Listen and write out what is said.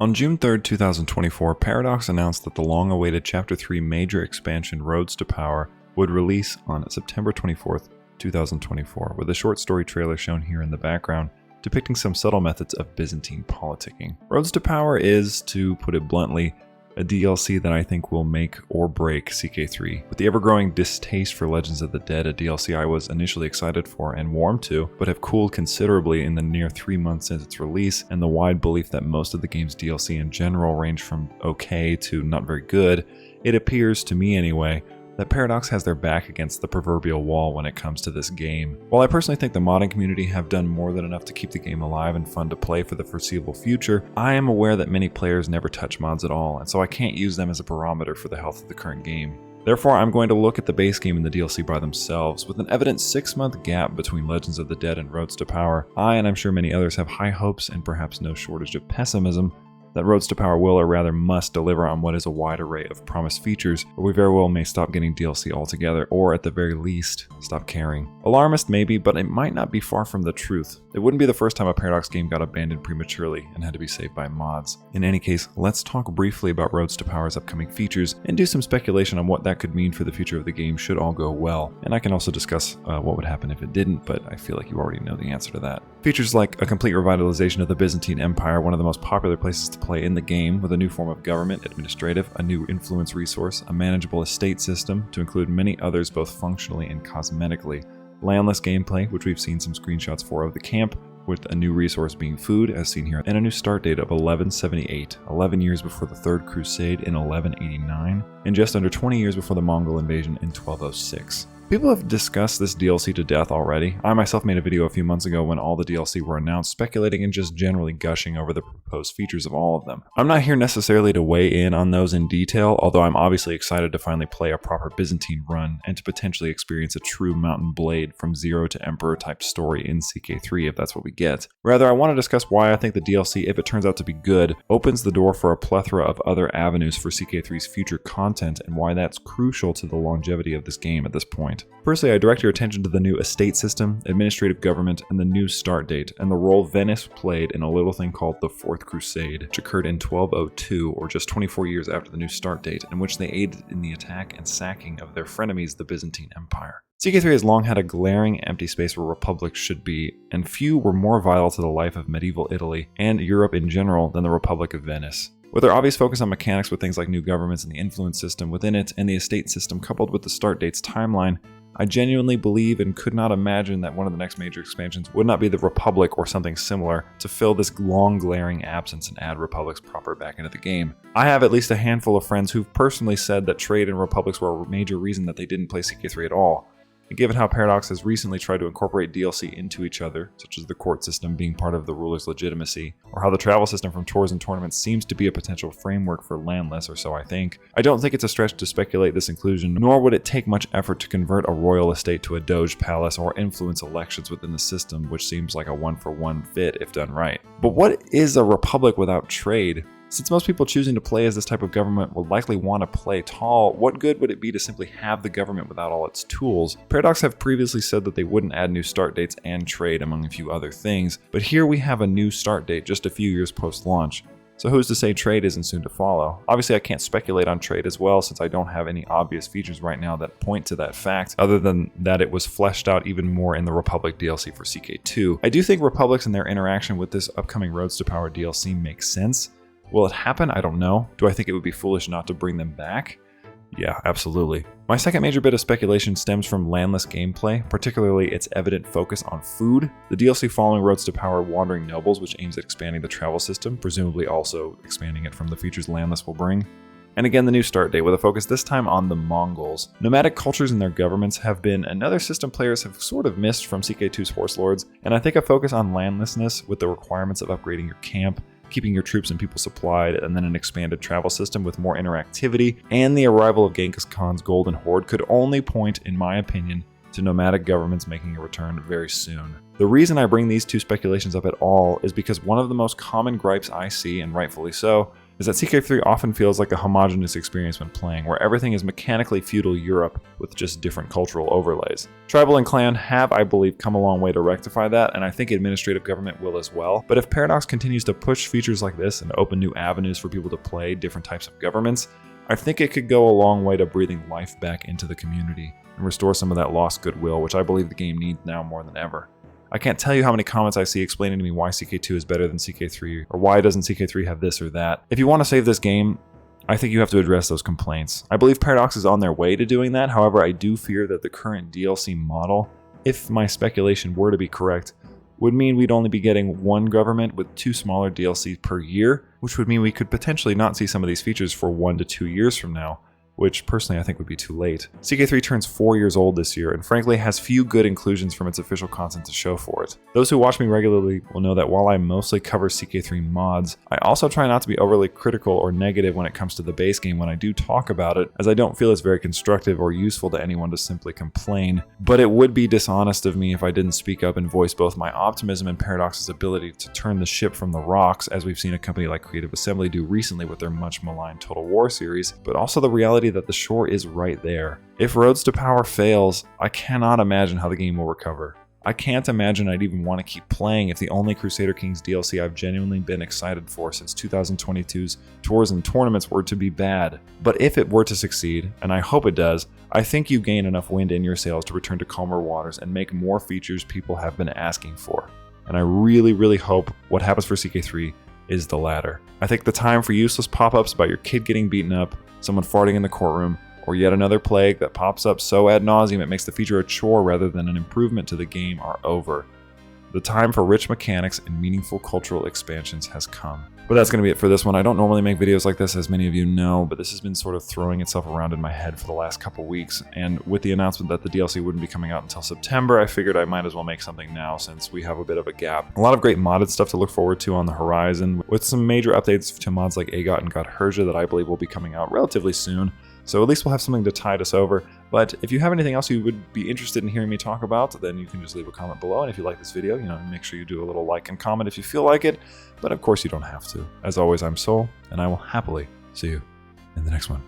On June 3, 2024, Paradox announced that the long-awaited Chapter 3 major expansion Roads to Power would release on September 24, 2024, with a short story trailer shown here in the background depicting some subtle methods of Byzantine politicking. Roads to Power is, to put it bluntly, a DLC that I think will make or break CK3. With the ever-growing distaste for Legends of the Dead, a DLC I was initially excited for and warmed to, but have cooled considerably in the near 3 months since its release, and the wide belief that most of the game's DLC in general range from okay to not very good, it appears, to me anyway, that Paradox has their back against the proverbial wall when it comes to this game. While I personally think the modding community have done more than enough to keep the game alive and fun to play for the foreseeable future, I am aware that many players never touch mods at all, and so I can't use them as a barometer for the health of the current game. Therefore, I'm going to look at the base game and the DLC by themselves. With an evident 6-month gap between Legends of the Dead and Roads to Power, I, and I'm sure many others, have high hopes and perhaps no shortage of pessimism that Roads to Power will, or rather must, deliver on what is a wide array of promised features, or we very well may stop getting DLC altogether, or at the very least, stop caring. Alarmist maybe, but it might not be far from the truth. It wouldn't be the first time a Paradox game got abandoned prematurely and had to be saved by mods. In any case, let's talk briefly about Roads to Power's upcoming features, and do some speculation on what that could mean for the future of the game should all go well. And I can also discuss what would happen if it didn't, but I feel like you already know the answer to that. Features like a complete revitalization of the Byzantine Empire, one of the most popular places to play in the game, with a new form of government, administrative, a new influence resource, a manageable estate system, to include many others both functionally and cosmetically, landless gameplay, which we've seen some screenshots for of the camp, with a new resource being food, as seen here, and a new start date of 1178, 11 years before the Third Crusade in 1189, and just under 20 years before the Mongol invasion in 1206. People have discussed this DLC to death already. I myself made a video a few months ago when all the DLC were announced, speculating and just generally gushing over the proposed features of all of them. I'm not here necessarily to weigh in on those in detail, although I'm obviously excited to finally play a proper Byzantine run and to potentially experience a true Mountain Blade from Zero to Emperor type story in CK3 if that's what we get. Rather, I want to discuss why I think the DLC, if it turns out to be good, opens the door for a plethora of other avenues for CK3's future content, and why that's crucial to the longevity of this game at this point. Firstly, I direct your attention to the new estate system, administrative government, and the new start date, and the role Venice played in a little thing called the Fourth Crusade, which occurred in 1202, or just 24 years after the new start date, in which they aided in the attack and sacking of their frenemies, the Byzantine Empire. CK3 has long had a glaring empty space where republics should be, and few were more vital to the life of medieval Italy and Europe in general than the Republic of Venice. With their obvious focus on mechanics with things like new governments and the influence system within it, and the estate system coupled with the start date's timeline, I genuinely believe and could not imagine that one of the next major expansions would not be the Republic or something similar to fill this long glaring absence and add Republics proper back into the game. I have at least a handful of friends who've personally said that trade and Republics were a major reason that they didn't play CK3 at all. And given how Paradox has recently tried to incorporate DLC into each other, such as the court system being part of the ruler's legitimacy, or how the travel system from tours and tournaments seems to be a potential framework for landless, or so I think, I don't think it's a stretch to speculate this inclusion, nor would it take much effort to convert a royal estate to a doge palace or influence elections within the system, which seems like a one-for-one fit if done right. But what is a republic without trade? Since most people choosing to play as this type of government will likely want to play tall, what good would it be to simply have the government without all its tools? Paradox have previously said that they wouldn't add new start dates and trade among a few other things, but here we have a new start date just a few years post-launch. So who's to say trade isn't soon to follow? Obviously I can't speculate on trade as well, since I don't have any obvious features right now that point to that fact, other than that it was fleshed out even more in the Republic DLC for CK2. I do think Republics and their interaction with this upcoming Roads to Power DLC makes sense. Will it happen? I don't know. Do I think it would be foolish not to bring them back? Yeah, absolutely. My second major bit of speculation stems from landless gameplay, particularly its evident focus on food. The DLC following Roads to Power Wandering Nobles, which aims at expanding the travel system, presumably also expanding it from the features landless will bring. And again, the new start date, with a focus this time on the Mongols. Nomadic cultures and their governments have been another system players have sort of missed from CK2's Horse Lords, and I think a focus on landlessness with the requirements of upgrading your camp, keeping your troops and people supplied, and then an expanded travel system with more interactivity, and the arrival of Genghis Khan's Golden Horde could only point, in my opinion, to nomadic governments making a return very soon. The reason I bring these two speculations up at all is because one of the most common gripes I see, and rightfully so, is that CK3 often feels like a homogenous experience when playing, where everything is mechanically feudal Europe with just different cultural overlays. Tribal and clan have, I believe, come a long way to rectify that, and I think administrative government will as well. But if Paradox continues to push features like this and open new avenues for people to play different types of governments, I think it could go a long way to breathing life back into the community and restore some of that lost goodwill, which I believe the game needs now more than ever. I can't tell you how many comments I see explaining to me why CK2 is better than CK3, or why doesn't CK3 have this or that. If you want to save this game, I think you have to address those complaints. I believe Paradox is on their way to doing that, however I do fear that the current DLC model, if my speculation were to be correct, would mean we'd only be getting one government with 2 smaller DLCs per year, which would mean we could potentially not see some of these features for 1 to 2 years from now, which personally I think would be too late. CK3 turns 4 years old this year, and frankly has few good inclusions from its official content to show for it. Those who watch me regularly will know that while I mostly cover CK3 mods, I also try not to be overly critical or negative when it comes to the base game when I do talk about it, as I don't feel it's very constructive or useful to anyone to simply complain. But it would be dishonest of me if I didn't speak up and voice both my optimism and Paradox's ability to turn the ship from the rocks, as we've seen a company like Creative Assembly do recently with their much maligned Total War series, but also the reality that the shore is right there. If Roads to Power fails, I cannot imagine how the game will recover. I can't imagine I'd even want to keep playing if the only Crusader Kings DLC I've genuinely been excited for since 2022's Tours and Tournaments were to be bad. But if it were to succeed, and I hope it does, I think you gain enough wind in your sails to return to calmer waters and make more features people have been asking for. And I really, really hope what happens for CK3 is the latter. I think the time for useless pop-ups about your kid getting beaten up, someone farting in the courtroom, or yet another plague that pops up so ad nauseum it makes the feature a chore rather than an improvement to the game are over. The time for rich mechanics and meaningful cultural expansions has come. But that's going to be it for this one. I don't normally make videos like this, as many of you know, but this has been sort of throwing itself around in my head for the last couple weeks, and with the announcement that the DLC wouldn't be coming out until September, I figured I might as well make something now since we have a bit of a gap. A lot of great modded stuff to look forward to on the horizon, with some major updates to mods like Agot and Godherja that I believe will be coming out relatively soon. So at least we'll have something to tide us over. But if you have anything else you would be interested in hearing me talk about, then you can just leave a comment below. And if you like this video, make sure you do a little like and comment if you feel like it. But of course you don't have to. As always, I'm Soul, and I will happily see you in the next one.